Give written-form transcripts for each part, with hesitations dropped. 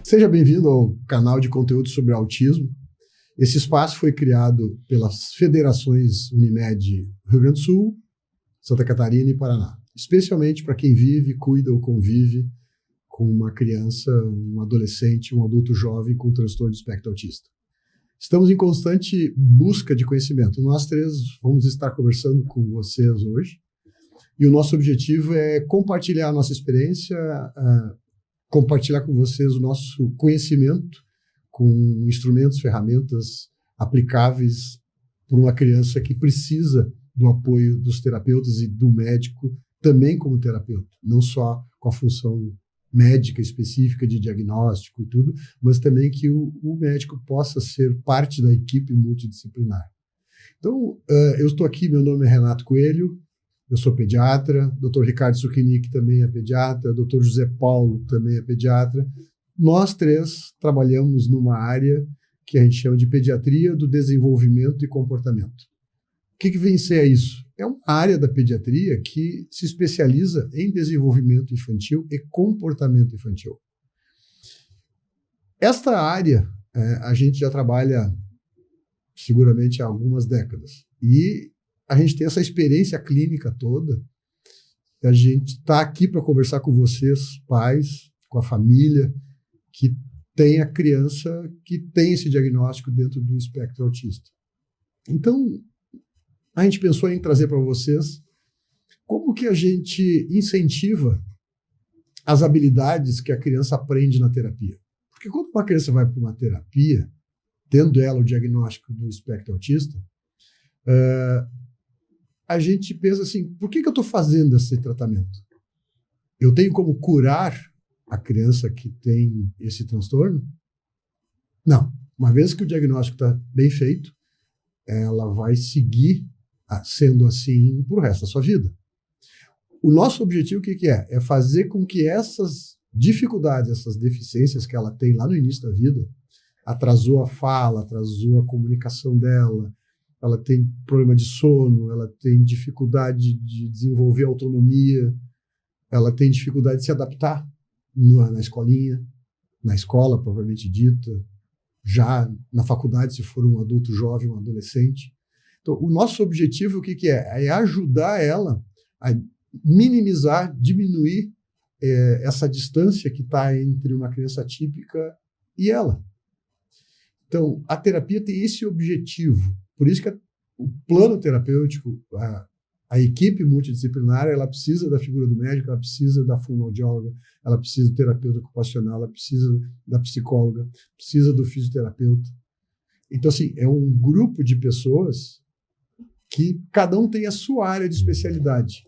Seja bem-vindo ao canal de conteúdo sobre autismo. Esse espaço foi criado pelas federações Unimed Rio Grande do Sul, Santa Catarina e Paraná, especialmente para quem vive, cuida ou convive com uma criança, um adolescente, um adulto jovem com transtorno de espectro autista. Estamos em constante busca de conhecimento. Nós três vamos estar conversando com vocês hoje e o nosso objetivo é compartilhar a nossa experiência, compartilhar com vocês o nosso conhecimento com instrumentos, ferramentas aplicáveis para uma criança que precisa do apoio dos terapeutas e do médico também como terapeuta, não só com a função médica específica de diagnóstico e tudo, mas também que o médico possa ser parte da equipe multidisciplinar. Então, eu estou aqui, meu nome é Renato Coelho, eu sou pediatra, Dr. Ricardo Suchinick também é pediatra, Dr. José Paulo também é pediatra. Nós três trabalhamos numa área que a gente chama de pediatria do desenvolvimento e comportamento. O que vem ser isso? É uma área da pediatria que se especializa em desenvolvimento infantil e comportamento infantil. Esta área a gente já trabalha seguramente há algumas décadas. E a gente tem essa experiência clínica toda. A gente está aqui para conversar com vocês, pais, com a família, que tem a criança que tem esse diagnóstico dentro do espectro autista. Então, a gente pensou em trazer para vocês como que a gente incentiva as habilidades que a criança aprende na terapia. Porque quando uma criança vai para uma terapia, tendo ela o diagnóstico do espectro autista, a gente pensa assim, por que eu estou fazendo esse tratamento? Eu tenho como curar a criança que tem esse transtorno? Não. Uma vez que o diagnóstico está bem feito, ela vai seguir sendo assim para o resto da sua vida. O nosso objetivo, o que é? É fazer com que essas dificuldades, essas deficiências que ela tem lá no início da vida, atrasou a fala, atrasou a comunicação dela, ela tem problema de sono, ela tem dificuldade de desenvolver autonomia, ela tem dificuldade de se adaptar na escolinha, na escola, propriamente dita, já na faculdade, se for um adulto jovem, um adolescente. Então, o nosso objetivo, o que é? É ajudar ela a minimizar, diminuir essa distância que está entre uma criança atípica e ela. Então, a terapia tem esse objetivo. Por isso que o plano terapêutico, a equipe multidisciplinar, ela precisa da figura do médico, ela precisa da fonoaudióloga, ela precisa do terapeuta ocupacional, ela precisa da psicóloga, precisa do fisioterapeuta. Então, assim, é um grupo de pessoas que cada um tem a sua área de especialidade.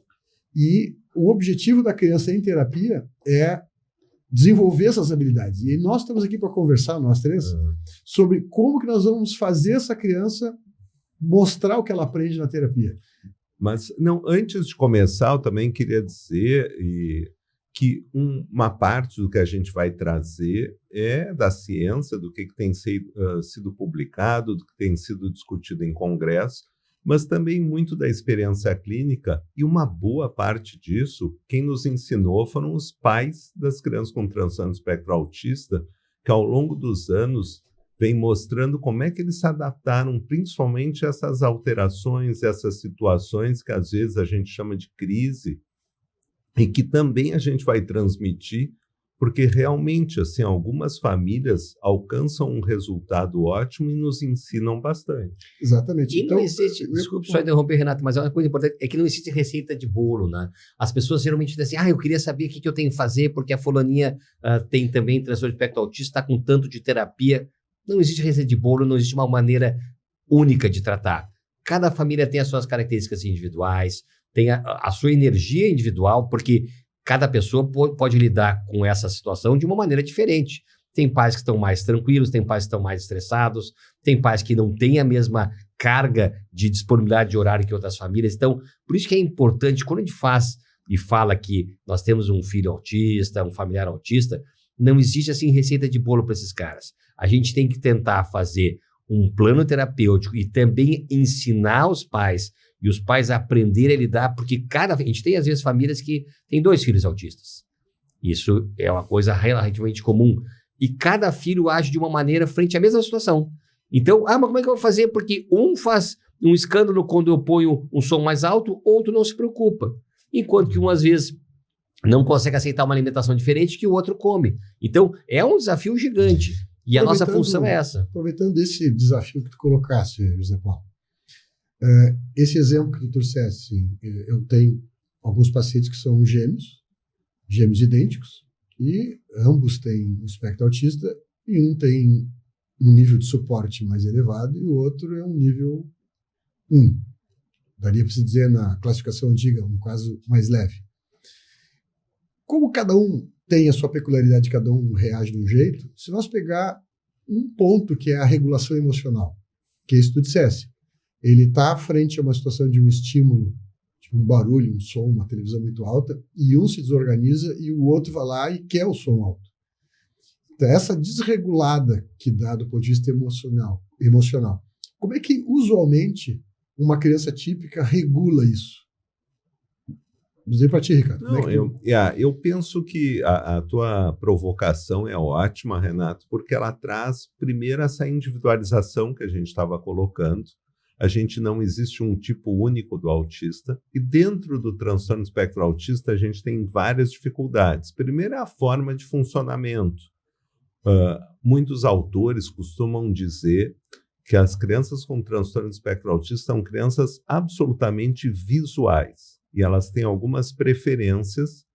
E o objetivo da criança em terapia é desenvolver essas habilidades. E nós estamos aqui para conversar, nós três, sobre como que nós vamos fazer essa criança mostrar o que ela aprende na terapia. Mas, não, antes de começar, eu também queria dizer que uma parte do que a gente vai trazer é da ciência, do que tem sido publicado, do que tem sido discutido em congresso, mas também muito da experiência clínica, e uma boa parte disso, quem nos ensinou foram os pais das crianças com transtorno espectro autista, que ao longo dos anos vem mostrando como é que eles se adaptaram, principalmente a essas alterações, essas situações que às vezes a gente chama de crise, e que também a gente vai transmitir, porque realmente, assim, algumas famílias alcançam um resultado ótimo e nos ensinam bastante. Exatamente. E não existe, desculpe só interromper, Renato, mas é uma coisa importante, é que não existe receita de bolo, né? As pessoas geralmente dizem assim, eu queria saber o que eu tenho que fazer, porque a fulaninha tem também transtorno de espectro autista, está com tanto de terapia. Não existe receita de bolo, não existe uma maneira única de tratar. Cada família tem as suas características individuais, tem a sua energia individual, porque cada pessoa pode lidar com essa situação de uma maneira diferente. Tem pais que estão mais tranquilos, tem pais que estão mais estressados, tem pais que não têm a mesma carga de disponibilidade de horário que outras famílias. Então, por isso que é importante, quando a gente faz e fala que nós temos um filho autista, um familiar autista, não existe assim receita de bolo para esses caras. A gente tem que tentar fazer um plano terapêutico e também ensinar os pais e os pais a aprenderem a lidar, porque a gente tem às vezes famílias que têm 2 filhos autistas. Isso é uma coisa relativamente comum. e cada filho age de uma maneira frente à mesma situação. Então, mas como é que eu vou fazer? Porque um faz um escândalo quando eu ponho um som mais alto, outro não se preocupa. Enquanto que um, às vezes, não consegue aceitar uma alimentação diferente que o outro come. Então, é um desafio gigante. E a nossa função é essa. Aproveitando esse desafio que tu colocaste, José Paulo, esse exemplo que tu trouxeste, eu tenho alguns pacientes que são gêmeos idênticos, e ambos têm um espectro autista, e um tem um nível de suporte mais elevado e o outro é um nível 1. Daria para se dizer na classificação antiga, um caso mais leve. Como cada um tem a sua peculiaridade, cada um reage de um jeito, se nós pegar um ponto que é a regulação emocional, que é isso que tu dissesse, ele está frente a uma situação de um estímulo, tipo um barulho, um som, uma televisão muito alta, e um se desorganiza e o outro vai lá e quer o som alto. Então, essa desregulada que dá do ponto de vista emocional, como é que usualmente uma criança típica regula isso? Dizer para ti, Ricardo. Não, eu penso que a tua provocação é ótima, Renato, porque ela traz primeiro essa individualização que a gente estava colocando. A gente não existe um tipo único do autista, e dentro do transtorno espectro autista a gente tem várias dificuldades. Primeiro é a forma de funcionamento. Muitos autores costumam dizer que as crianças com transtorno espectro autista são crianças absolutamente visuais, e elas têm algumas preferências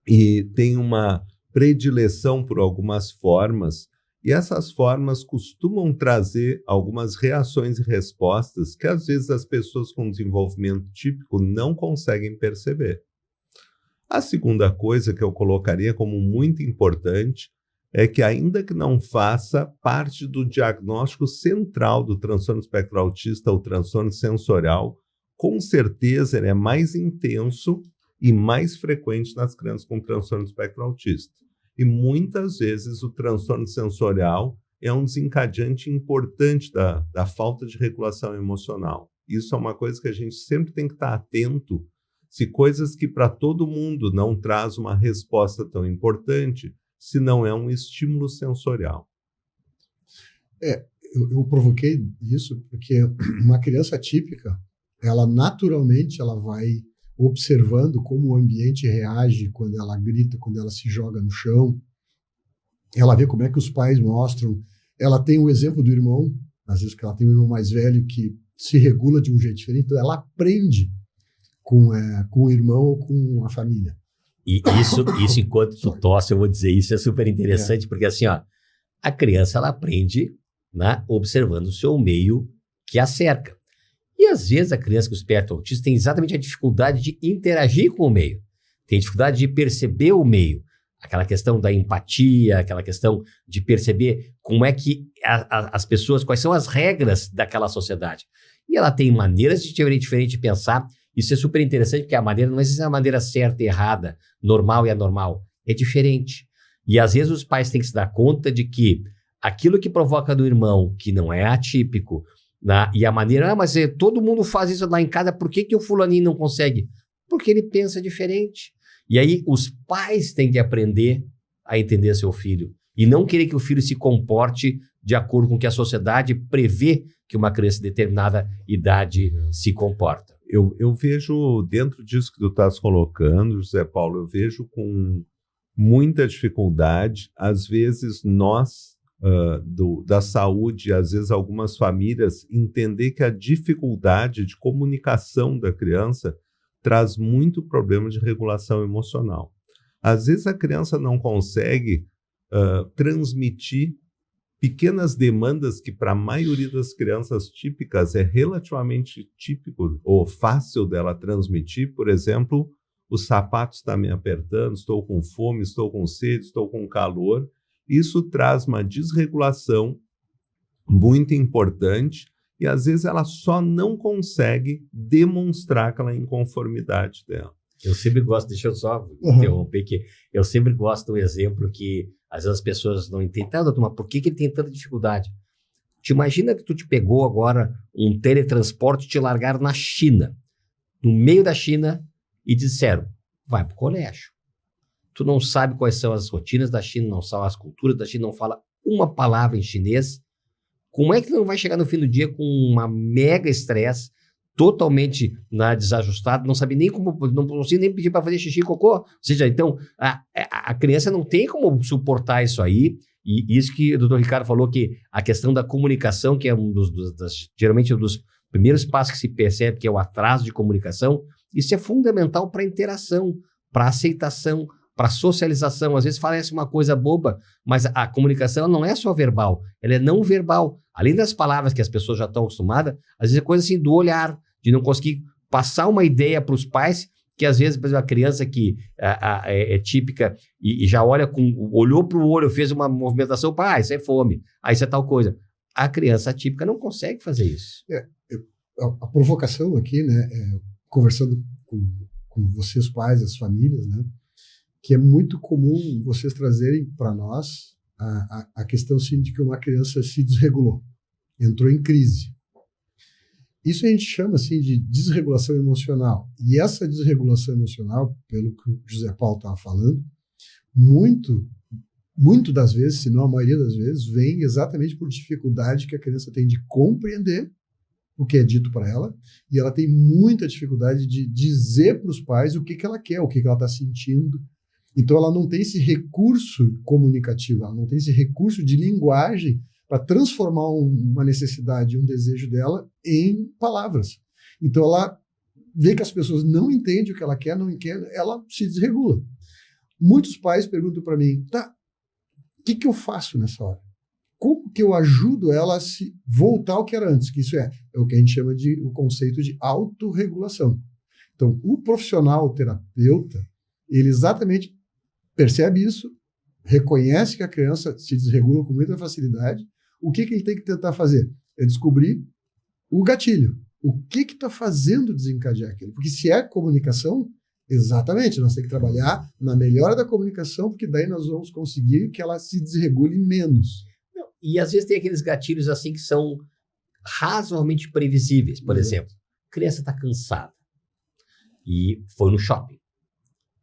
e têm uma predileção por algumas formas, e essas formas costumam trazer algumas reações e respostas que às vezes as pessoas com desenvolvimento típico não conseguem perceber. A segunda coisa que eu colocaria como muito importante é que, ainda que não faça parte do diagnóstico central do transtorno espectro autista, o transtorno sensorial, com certeza ele é mais intenso e mais frequente nas crianças com transtorno espectro autista. E muitas vezes o transtorno sensorial é um desencadeante importante da falta de regulação emocional. Isso é uma coisa que a gente sempre tem que estar atento. Se coisas que para todo mundo não traz uma resposta tão importante, se não é um estímulo sensorial. Eu provoquei isso porque uma criança típica, ela naturalmente ela vai observando como o ambiente reage quando ela grita, quando ela se joga no chão. Ela vê como é que os pais mostram. Ela tem o exemplo do irmão, às vezes que ela tem um irmão mais velho que se regula de um jeito diferente, então ela aprende com o irmão ou com a família. E isso enquanto tu tosse, eu vou dizer, isso é super interessante, porque assim, a criança ela aprende, né, observando o seu meio que a cerca. E às vezes a criança com espectro autista tem exatamente a dificuldade de interagir com o meio, tem dificuldade de perceber o meio, aquela questão da empatia, aquela questão de perceber como é que as pessoas, quais são as regras daquela sociedade. E ela tem maneiras diferentes de pensar. Isso é super interessante, porque a maneira não existe a maneira certa e errada, normal e anormal. É diferente. E às vezes os pais têm que se dar conta de que aquilo que provoca do irmão, que não é atípico, e a maneira, mas todo mundo faz isso lá em casa, por que o fulaninho não consegue? Porque ele pensa diferente. E aí os pais têm que aprender a entender seu filho e não querer que o filho se comporte de acordo com o que a sociedade prevê que uma criança de determinada idade se comporta. Eu vejo, dentro disso que tu estás colocando, José Paulo, eu vejo com muita dificuldade, às vezes nós, da saúde, às vezes algumas famílias, entender que a dificuldade de comunicação da criança traz muito problema de regulação emocional. Às vezes a criança não consegue transmitir pequenas demandas que para a maioria das crianças típicas é relativamente típico ou fácil dela transmitir. Por exemplo, o sapato está me apertando, estou com fome, estou com sede, estou com calor. Isso traz uma desregulação muito importante e às vezes ela só não consegue demonstrar aquela inconformidade dela. Eu sempre gosto, deixa eu só interromper, que eu sempre gosto do exemplo que às vezes as pessoas não entendem. Tá, doutor, mas por que ele tem tanta dificuldade? Te imagina que tu te pegou agora um teletransporte e te largaram na China, no meio da China, e disseram, vai pro colégio. tu não sabe quais são as rotinas da China, não sabe as culturas da China, não fala uma palavra em chinês. Como é que tu não vai chegar no fim do dia com uma mega estresse, totalmente desajustado, não sabe nem como, não consigo nem pedir para fazer xixi e cocô? Ou seja, então, a criança não tem como suportar isso aí. E isso que o doutor Ricardo falou, que a questão da comunicação, que é geralmente um dos primeiros passos que se percebe, que é o atraso de comunicação, isso é fundamental para a interação, para a aceitação, para a socialização. Às vezes parece uma coisa boba, mas a comunicação não é só verbal, ela é não verbal. Além das palavras que as pessoas já estão acostumadas, às vezes é coisa assim do olhar, de não conseguir passar uma ideia para os pais, que às vezes, por exemplo, a criança que é típica e já olhou para o olho, fez uma movimentação, isso é fome, isso é tal coisa. A criança típica não consegue fazer isso. A provocação aqui, né, conversando com vocês pais, as famílias, né, que é muito comum vocês trazerem para nós a questão sim, de que uma criança se desregulou, entrou em crise. Isso a gente chama assim, de desregulação emocional. E essa desregulação emocional, pelo que o José Paulo estava falando, muito das vezes, se não a maioria das vezes, vem exatamente por dificuldade que a criança tem de compreender o que é dito para ela, e ela tem muita dificuldade de dizer para os pais o que ela quer, o que ela está sentindo. Então ela não tem esse recurso comunicativo, ela não tem esse recurso de linguagem para transformar uma necessidade, um desejo dela em palavras. Então ela vê que as pessoas não entendem o que ela quer, ela se desregula. Muitos pais perguntam para mim, o que eu faço nessa hora? Como que eu ajudo ela a se voltar ao que era antes? Que isso é o que a gente chama de o conceito de autorregulação. Então, o profissional, o terapeuta, ele exatamente percebe isso, reconhece que a criança se desregula com muita facilidade. O que ele tem que tentar fazer? É descobrir o gatilho. O que está fazendo desencadear aquilo? Porque se é comunicação, exatamente, nós temos que trabalhar na melhora da comunicação, porque daí nós vamos conseguir que ela se desregule menos. E às vezes tem aqueles gatilhos assim que são razoavelmente previsíveis. Por exemplo, a criança está cansada e foi no shopping.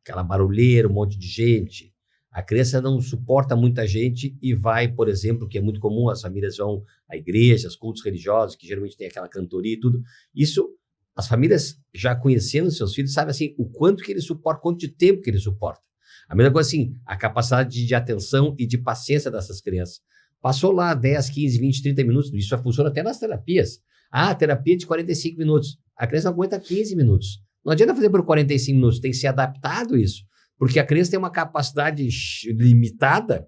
Aquela barulheira, um monte de gente. A criança não suporta muita gente e vai, por exemplo, que é muito comum, as famílias vão a igrejas, cultos religiosos, que geralmente tem aquela cantoria e tudo. Isso, as famílias já conhecendo seus filhos, sabem assim, o quanto que ele suporta, quanto de tempo que ele suporta. A mesma coisa assim, a capacidade de atenção e de paciência dessas crianças. Passou lá 10, 15, 20, 30 minutos, isso já funciona até nas terapias. Terapia de 45 minutos. A criança não aguenta 15 minutos. Não adianta fazer por 45 minutos, tem que ser adaptado isso. Porque a criança tem uma capacidade limitada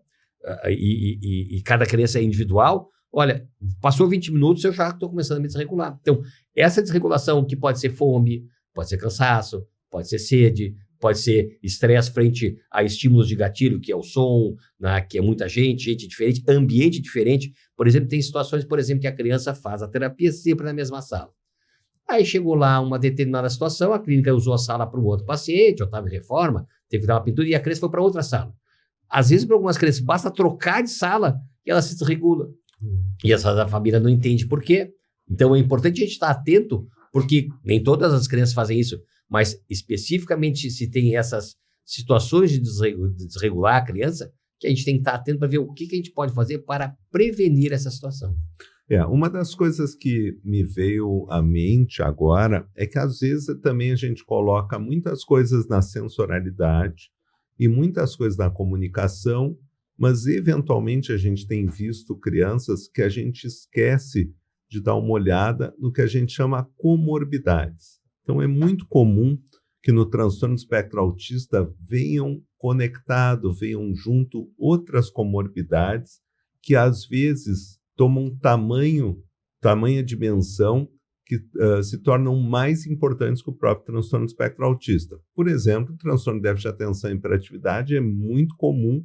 e cada criança é individual. Olha, passou 20 minutos, eu já estou começando a me desregular. Então, essa desregulação que pode ser fome, pode ser cansaço, pode ser sede, pode ser estresse frente a estímulos de gatilho, que é o som, né, que é muita gente diferente, ambiente diferente. Por exemplo, tem situações, por exemplo, que a criança faz a terapia sempre na mesma sala. Aí chegou lá uma determinada situação, a clínica usou a sala para um outro paciente, ou estava em reforma, teve que dar uma pintura e a criança foi para outra sala. Às vezes, para algumas crianças, basta trocar de sala e ela se desregula. E a família não entende por quê. Então, é importante a gente estar atento, porque nem todas as crianças fazem isso, mas especificamente se tem essas situações de desregular a criança, que a gente tem que estar atento para ver o que a gente pode fazer para prevenir essa situação. Uma das coisas que me veio à mente agora é que às vezes também a gente coloca muitas coisas na sensorialidade e muitas coisas na comunicação, mas eventualmente a gente tem visto crianças que a gente esquece de dar uma olhada no que a gente chama comorbidades. Então é muito comum que no transtorno do espectro autista venham venham junto outras comorbidades que às vezes tomam tamanha dimensão que se tornam mais importantes que o próprio transtorno do espectro autista. Por exemplo, o transtorno de déficit de atenção e hiperatividade é muito comum,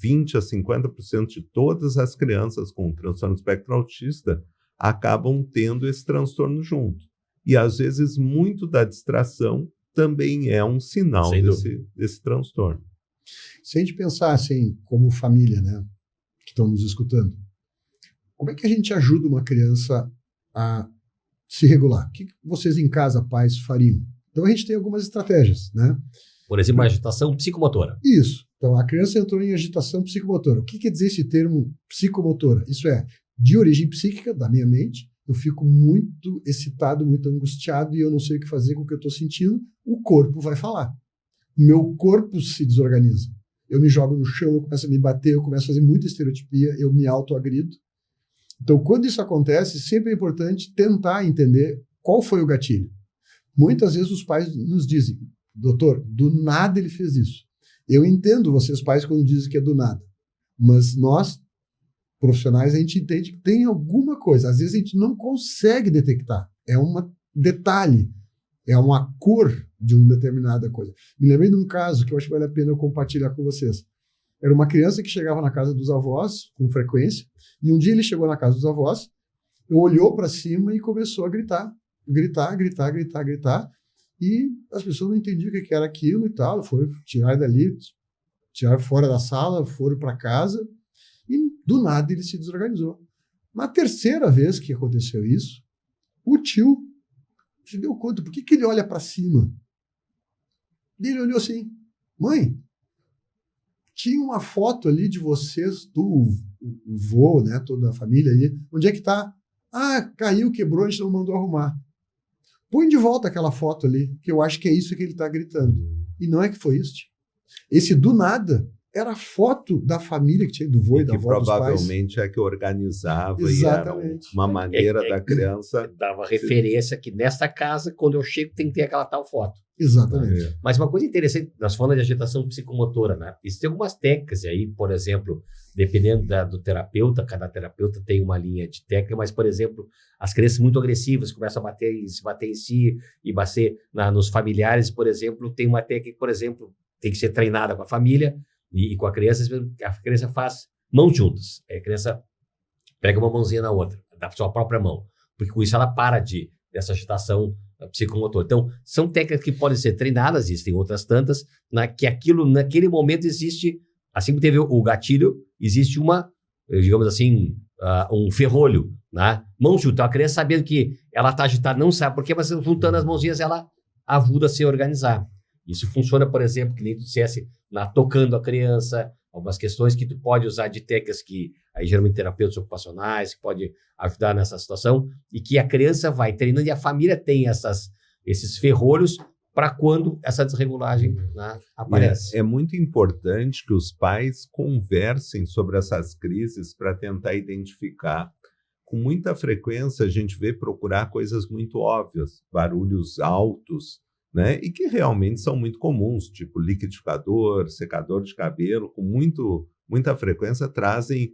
20% a 50% de todas as crianças com transtorno do espectro autista acabam tendo esse transtorno junto. E às vezes muito da distração também é um sinal desse transtorno. Se a gente pensar assim, como família, né, que estão nos escutando, como é que a gente ajuda uma criança a se regular? O que vocês em casa, pais, fariam? Então a gente tem algumas estratégias, né? Por exemplo, uma agitação psicomotora. Isso. Então, a criança entrou em agitação psicomotora. O que quer dizer esse termo psicomotora? Isso é, de origem psíquica, da minha mente, eu fico muito excitado, muito angustiado e eu não sei o que fazer com o que eu estou sentindo, o corpo vai falar. O meu corpo se desorganiza. Eu me jogo no chão, eu começo a me bater, eu começo a fazer muita estereotipia, eu me autoagrido. Então, quando isso acontece, sempre é importante tentar entender qual foi o gatilho. Muitas vezes os pais nos dizem, doutor, do nada ele fez isso. Eu entendo vocês pais quando dizem que é do nada, mas nós, profissionais, a gente entende que tem alguma coisa. Às vezes a gente não consegue detectar. É um detalhe, é uma cor de uma determinada coisa. Me lembrei de um caso que eu acho que vale a pena eu compartilhar com vocês. Era uma criança que chegava na casa dos avós com frequência, e um dia ele chegou na casa dos avós, olhou para cima e começou a gritar, e as pessoas não entendiam o que era aquilo e tal, foram tirar dali, tirar fora da sala, foram para casa, e do nada ele se desorganizou. Na terceira vez que aconteceu isso, o tio se deu conta, por que ele olha para cima? E ele olhou assim, mãe, tinha uma foto ali de vocês, do vô, né, toda a família ali, onde é que está? Ah, caiu, quebrou, a gente não mandou arrumar. Põe de volta aquela foto ali, que eu acho que é isso que ele está gritando. E não é que foi isso. Esse do nada era a foto da família que tinha, do vô e da avó, dos pais. Provavelmente é que organizava. Exatamente. E era uma maneira da criança... Dava referência que nesta casa, quando eu chego, tem que ter aquela tal foto. Exatamente. Mas uma coisa interessante, nós falamos de agitação psicomotora, né? Existem algumas técnicas aí, por exemplo, dependendo do terapeuta, cada terapeuta tem uma linha de técnica, mas, por exemplo, as crianças muito agressivas começam a se bater em si e bater nos familiares, por exemplo, tem uma técnica, por exemplo, tem que ser treinada com a família e com a criança faz mãos juntas. A criança pega uma mãozinha na outra, da sua própria mão, porque com isso ela para dessa agitação psicomotor. Então, são técnicas que podem ser treinadas, existem outras tantas, que aquilo, naquele momento, existe, assim como teve o gatilho, existe digamos assim, um ferrolho, né? Mão junto. Então, a criança sabendo que ela está agitada, não sabe por quê, mas juntando as mãozinhas, ela ajuda a se organizar. Isso funciona, por exemplo, que nem tu dissesse, tocando a criança, algumas questões que tu pode usar de técnicas que, aí geralmente terapeutas ocupacionais, que pode ajudar nessa situação, e que a criança vai treinando e a família tem esses ferrolhos para quando essa desregulagem, né, aparece. É muito importante que os pais conversem sobre essas crises para tentar identificar. Com muita frequência a gente vê procurar coisas muito óbvias, barulhos altos, né? E que realmente são muito comuns, tipo liquidificador, secador de cabelo, com muita frequência trazem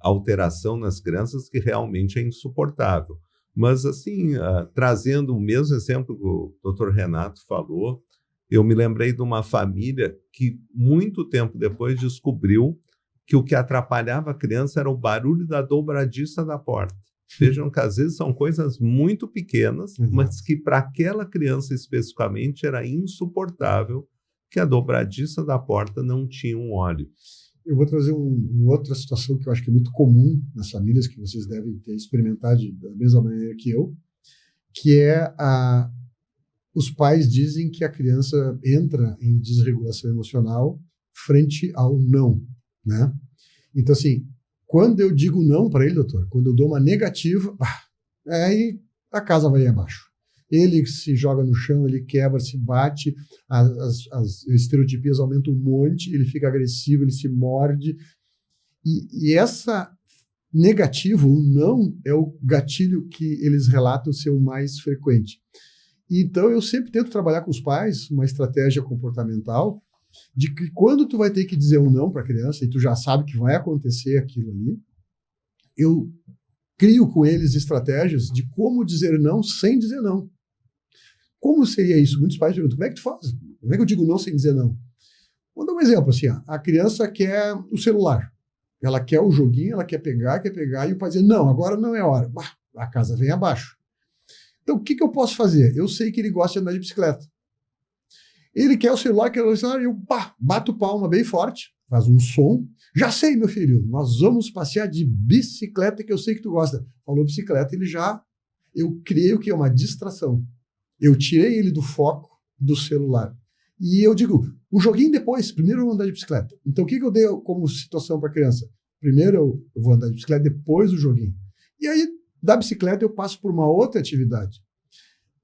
alteração nas crianças que realmente é insuportável. Mas, assim, trazendo o mesmo exemplo que o Dr. Renato falou, eu me lembrei de uma família que, muito tempo depois, descobriu que o que atrapalhava a criança era o barulho da dobradiça da porta. Vejam que, às vezes, são coisas muito pequenas, mas que, para aquela criança especificamente, era insuportável que a dobradiça da porta não tinha um óleo. Eu vou trazer uma outra situação que eu acho que é muito comum nas famílias, que vocês devem ter experimentado da mesma maneira que eu, que é os pais dizem que a criança entra em desregulação emocional frente ao não, né? Então, assim, quando eu digo não para ele, doutor, quando eu dou uma negativa, aí a casa vai abaixo. Ele se joga no chão, ele quebra, se bate, as estereotipias aumentam um monte, ele fica agressivo, ele se morde. E essa negativa, o não, é o gatilho que eles relatam ser o mais frequente. Então, eu sempre tento trabalhar com os pais uma estratégia comportamental de que quando tu vai ter que dizer um não para a criança e tu já sabe que vai acontecer aquilo ali, eu crio com eles estratégias de como dizer não sem dizer não. Como seria isso? Muitos pais perguntam, como é que tu faz? Como é que eu digo não sem dizer não? Vou dar um exemplo, assim, a criança quer o celular, ela quer o joguinho, ela quer pegar, e o pai diz, não, agora não é hora. A casa vem abaixo. Então, o que eu posso fazer? Eu sei que ele gosta de andar de bicicleta. Ele quer o celular, eu bato palma bem forte, faz um som. Já sei, meu filho, nós vamos passear de bicicleta, que eu sei que tu gosta. Falou bicicleta, eu criei o que é uma distração. Eu tirei ele do foco do celular. E eu digo, o joguinho depois, primeiro eu vou andar de bicicleta. Então, o que eu dei como situação para a criança? Primeiro eu vou andar de bicicleta, depois o joguinho. E aí, da bicicleta, eu passo por uma outra atividade.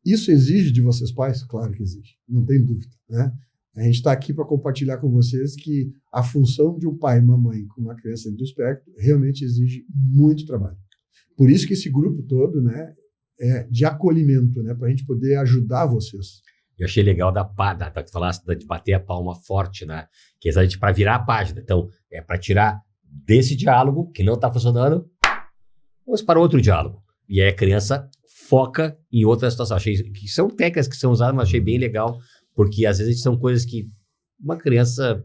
Isso exige de vocês pais? Claro que exige, não tem dúvida, né? A gente está aqui para compartilhar com vocês que a função de um pai e uma mãe com uma criança dentro do espectro realmente exige muito trabalho. Por isso que esse grupo todo, né, é de acolhimento, né, para a gente poder ajudar vocês. Eu achei legal que tu falasse de bater a palma forte, né? Que é exatamente para virar a página. Então, é para tirar desse diálogo que não está funcionando, vamos para outro diálogo. E aí a criança foca em outra situação. Achei que são técnicas que são usadas, mas achei bem legal, porque às vezes são coisas que uma criança,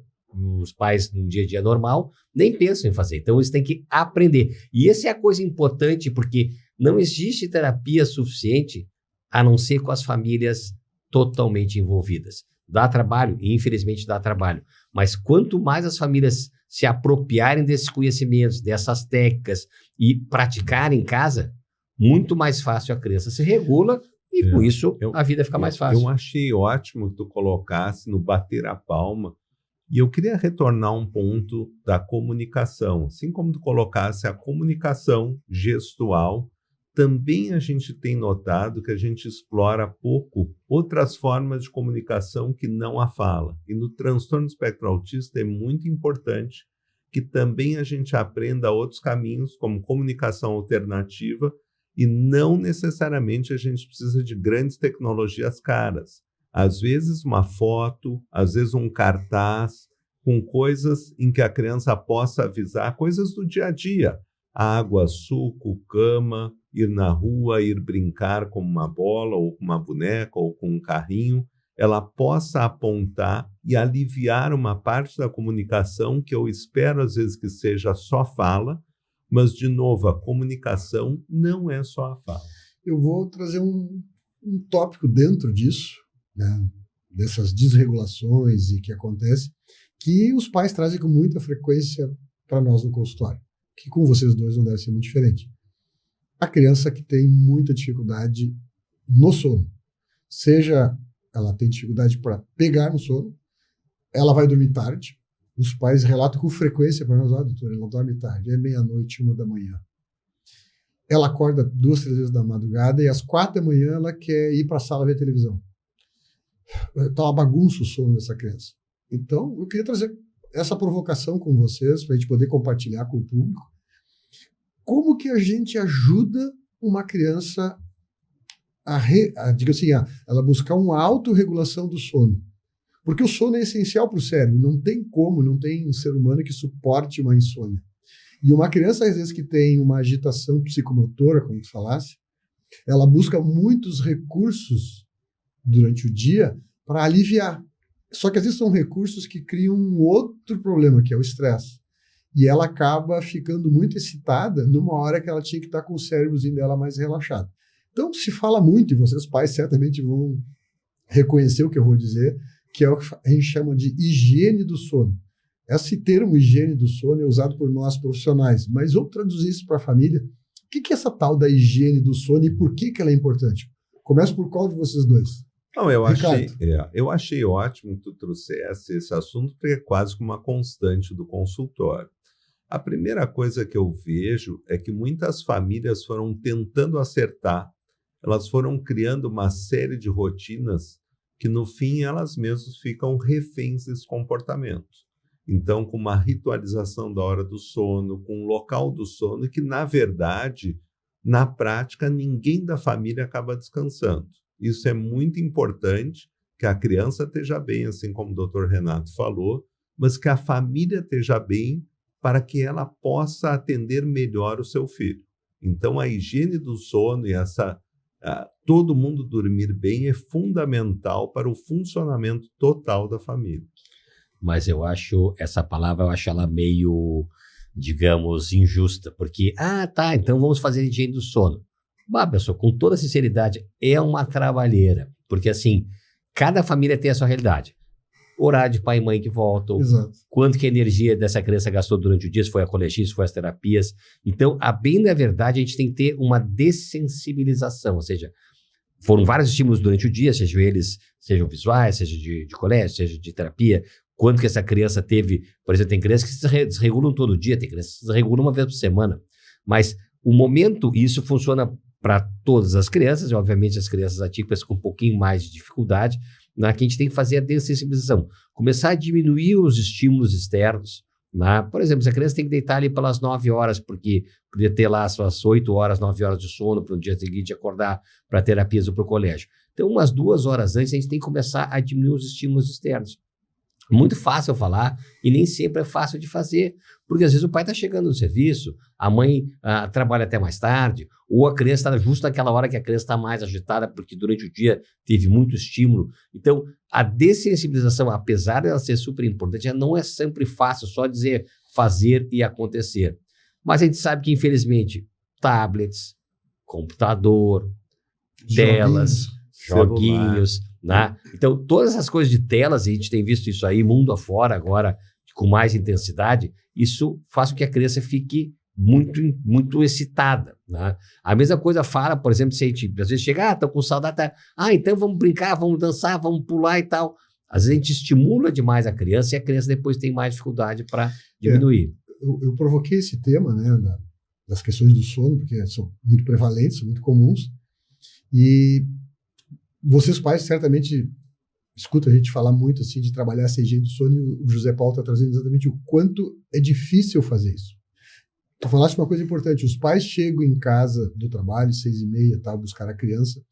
os pais no dia a dia normal, nem pensam em fazer. Então eles têm que aprender. E essa é a coisa importante, porque não existe terapia suficiente a não ser com as famílias totalmente envolvidas. Dá trabalho, e infelizmente dá trabalho. Mas quanto mais as famílias se apropriarem desses conhecimentos, dessas técnicas e praticarem em casa, muito mais fácil a criança se regula e com isso a vida fica mais fácil. Eu achei ótimo que tu colocasse no bater a palma, e eu queria retornar um ponto da comunicação. Assim como tu colocasse a comunicação gestual, também a gente tem notado que a gente explora pouco outras formas de comunicação que não a fala. E no transtorno do espectro autista é muito importante que também a gente aprenda outros caminhos, como comunicação alternativa, e não necessariamente a gente precisa de grandes tecnologias caras. Às vezes uma foto, às vezes um cartaz, com coisas em que a criança possa avisar, coisas do dia a dia. Água, suco, cama, ir na rua, ir brincar com uma bola, ou com uma boneca, ou com um carrinho. Ela possa apontar e aliviar uma parte da comunicação que eu espero às vezes que seja só fala, mas, de novo, a comunicação não é só a fala. Eu vou trazer um tópico dentro disso, né, dessas desregulações e que acontece, que os pais trazem com muita frequência para nós no consultório, que com vocês dois não deve ser muito diferente. A criança que tem muita dificuldade no sono, seja ela tem dificuldade para pegar no sono, ela vai dormir tarde. Os pais relatam com frequência para nós, doutor, ela dorme tarde, é meia-noite, 1h. Ela acorda 2, 3 vezes da madrugada e às 4h ela quer ir para a sala ver televisão. Está uma bagunça o sono dessa criança. Então, eu queria trazer essa provocação com vocês, para a gente poder compartilhar com o público. Como que a gente ajuda uma criança ela buscar uma autorregulação do sono? Porque o sono é essencial para o cérebro, não tem um ser humano que suporte uma insônia. E uma criança, às vezes, que tem uma agitação psicomotora, como tu falasse, ela busca muitos recursos durante o dia para aliviar. Só que, às vezes, são recursos que criam um outro problema, que é o estresse. E ela acaba ficando muito excitada numa hora que ela tinha que estar com o cérebrozinho dela mais relaxado. Então, se fala muito, e vocês pais certamente vão reconhecer o que eu vou dizer, que é o que a gente chama de higiene do sono. Esse termo higiene do sono é usado por nós profissionais, mas vamos traduzir isso para a família. O que é essa tal da higiene do sono e por que ela é importante? Começo por qual de vocês dois? Não, eu achei ótimo que tu trouxesse esse assunto, porque é quase que uma constante do consultório. A primeira coisa que eu vejo é que muitas famílias foram tentando acertar, elas foram criando uma série de rotinas que, no fim, elas mesmas ficam reféns desse comportamento. Então, com uma ritualização da hora do sono, com um local do sono, que, na verdade, na prática, ninguém da família acaba descansando. Isso é muito importante, que a criança esteja bem, assim como o Dr. Renato falou, mas que a família esteja bem para que ela possa atender melhor o seu filho. Então, a higiene do sono e todo mundo dormir bem é fundamental para o funcionamento total da família. Mas eu acho essa palavra, ela meio, digamos, injusta, porque, então vamos fazer higiene do sono. Pessoal, com toda sinceridade, é uma trabalheira, porque assim, cada família tem a sua realidade. Horário de pai e mãe que voltam, exato, quanto que a energia dessa criança gastou durante o dia, se foi a colegial, se foi as terapias. Então, a bem da verdade, a gente tem que ter uma dessensibilização, ou seja, foram vários estímulos durante o dia, sejam visuais, seja de colégio, seja de terapia. Quanto que essa criança teve, por exemplo, tem crianças que se desregulam todo dia, tem crianças que se desregulam uma vez por semana. Mas o momento, isso funciona para todas as crianças, e obviamente as crianças atípicas com um pouquinho mais de dificuldade, né, que a gente tem que fazer a dessensibilização. Começar a diminuir os estímulos externos. Né? Por exemplo, se a criança tem que deitar ali pelas 9 horas, porque podia ter lá suas 8 horas, 9 horas de sono para o dia seguinte acordar para terapias ou para o colégio. Então, umas 2 horas antes, a gente tem que começar a diminuir os estímulos externos. Muito fácil falar e nem sempre é fácil de fazer, porque às vezes o pai está chegando no serviço, a mãe trabalha até mais tarde, ou a criança está justo naquela hora que a criança está mais agitada, porque durante o dia teve muito estímulo. Então, a dessensibilização, apesar dela ser super importante, não é sempre fácil só dizer fazer e acontecer. Mas a gente sabe que, infelizmente, tablets, computador, telas, joguinhos, né? Então, todas essas coisas de telas, a gente tem visto isso aí mundo afora agora, com mais intensidade, isso faz com que a criança fique muito, muito excitada. Né? A mesma coisa fala, por exemplo, se a gente às vezes chega, estou com saudade, então vamos brincar, vamos dançar, vamos pular e tal. Às vezes a gente estimula demais a criança e a criança depois tem mais dificuldade para diminuir. Eu provoquei esse tema, né, das questões do sono, porque são muito prevalentes, são muito comuns, e vocês pais certamente escutam a gente falar muito assim de trabalhar essa higiene do sono, e o José Paulo está trazendo exatamente o quanto é difícil fazer isso. Tu falaste uma coisa importante, os pais chegam em casa do trabalho, 6h30, tal, buscar a criança,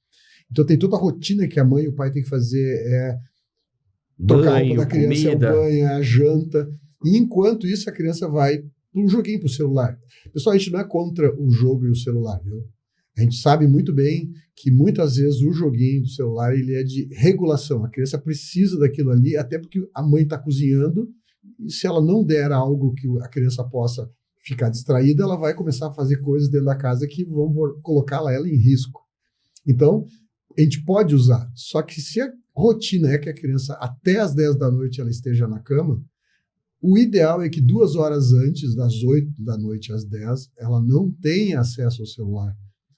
então tem toda a rotina que a mãe e o pai tem que fazer, trocar a roupa da criança, o banho, a janta, e enquanto isso a criança vai para um joguinho, para o celular. Pessoal, a gente não é contra o jogo e o celular, viu? A gente sabe muito bem que muitas vezes o joguinho do celular ele é de regulação. A criança precisa daquilo ali, até porque a mãe está cozinhando, e se ela não der algo que a criança possa ficar distraída, ela vai começar a fazer coisas dentro da casa que vão colocar ela em risco. Então, a gente pode usar, só que se a rotina é que a criança até às 10 da noite ela esteja na cama, o ideal é que 2 horas antes, das 8 da noite às 10, ela não tenha acesso ao celular,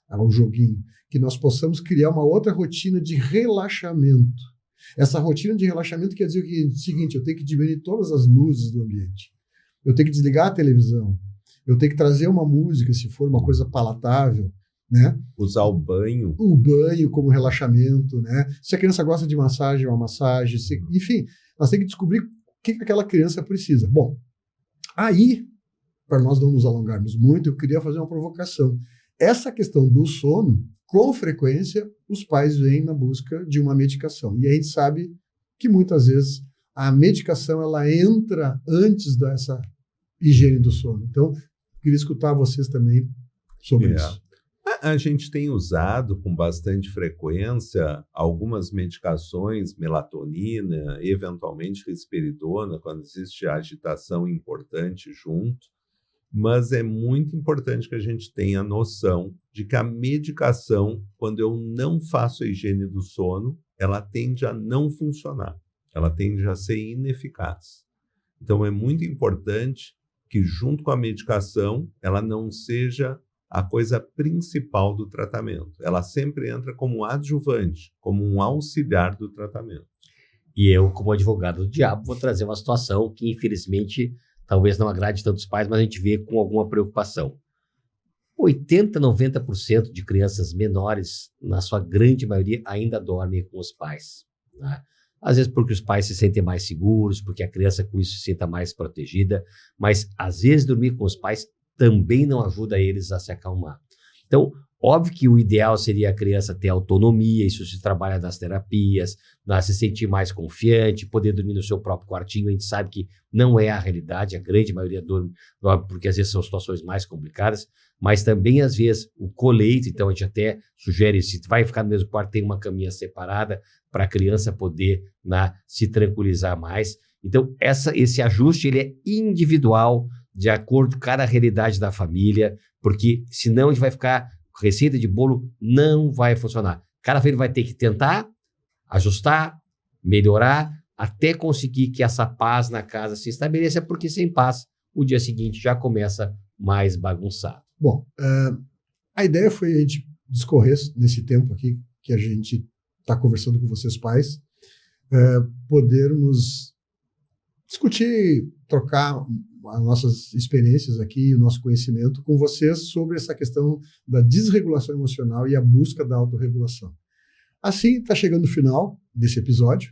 ao joguinho, que nós possamos criar uma outra rotina de relaxamento. Essa rotina de relaxamento quer dizer o seguinte, eu tenho que diminuir todas as luzes do ambiente, eu tenho que desligar a televisão, eu tenho que trazer uma música, se for uma coisa palatável, né? Usar o banho como relaxamento, né? Se a criança gosta de massagem, uma massagem, enfim, nós temos que descobrir o que aquela criança precisa. Bom, aí, para nós não nos alongarmos muito, eu queria fazer uma provocação. Essa questão do sono, com frequência, os pais vêm na busca de uma medicação. E a gente sabe que muitas vezes a medicação ela entra antes dessa higiene do sono. Então, eu queria escutar vocês também sobre isso. A gente tem usado com bastante frequência algumas medicações, melatonina, eventualmente risperidona, quando existe agitação importante junto. Mas é muito importante que a gente tenha noção de que a medicação, quando eu não faço a higiene do sono, ela tende a não funcionar, ela tende a ser ineficaz. Então é muito importante que junto com a medicação, ela não seja a coisa principal do tratamento. Ela sempre entra como um adjuvante, como um auxiliar do tratamento. E eu, como advogado do diabo, vou trazer uma situação que, infelizmente, talvez não agrade tantos pais, mas a gente vê com alguma preocupação. 80%, 90% de crianças menores, na sua grande maioria, ainda dormem com os pais. Né? Às vezes porque os pais se sentem mais seguros, porque a criança com isso se sinta mais protegida, mas às vezes dormir com os pais também não ajuda eles a se acalmar. Então, óbvio que o ideal seria a criança ter autonomia, isso se trabalha nas terapias, se sentir mais confiante, poder dormir no seu próprio quartinho. A gente sabe que não é a realidade, a grande maioria dorme porque às vezes são situações mais complicadas, mas também às vezes o coleito, então a gente até sugere, se vai ficar no mesmo quarto, tem uma caminha separada para a criança poder se tranquilizar mais. Então esse ajuste ele é individual, de acordo com cada realidade da família, porque senão a gente vai ficar, receita de bolo não vai funcionar. Cada família vai ter que tentar ajustar, melhorar, até conseguir que essa paz na casa se estabeleça, porque sem paz o dia seguinte já começa mais bagunçado. Bom, a ideia foi a gente discorrer nesse tempo aqui que a gente está conversando com vocês pais, podermos discutir, trocar as nossas experiências aqui, o nosso conhecimento com vocês sobre essa questão da desregulação emocional e a busca da autorregulação. Assim, está chegando o final desse episódio.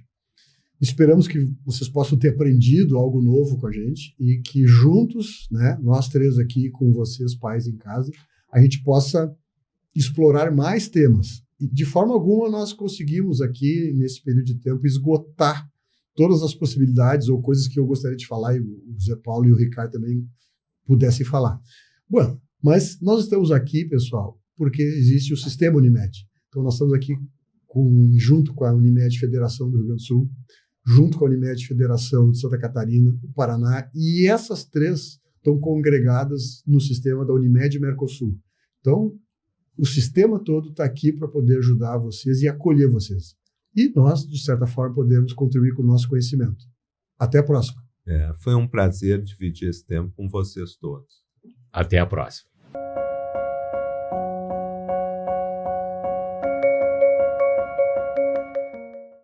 Esperamos que vocês possam ter aprendido algo novo com a gente e que juntos, né, nós três aqui com vocês, pais em casa, a gente possa explorar mais temas. E de forma alguma nós conseguimos aqui, nesse período de tempo, esgotar todas as possibilidades ou coisas que eu gostaria de falar e o Zé Paulo e o Ricardo também pudessem falar. Bom, mas nós estamos aqui, pessoal, porque existe o sistema Unimed. Então nós estamos aqui junto com a Unimed Federação do Rio Grande do Sul, junto com a Unimed Federação de Santa Catarina, do Paraná, e essas três estão congregadas no sistema da Unimed Mercosul. Então, o sistema todo está aqui para poder ajudar vocês e acolher vocês. E nós, de certa forma, podemos contribuir com o nosso conhecimento. Até a próxima. Foi um prazer dividir esse tempo com vocês todos. Até a próxima.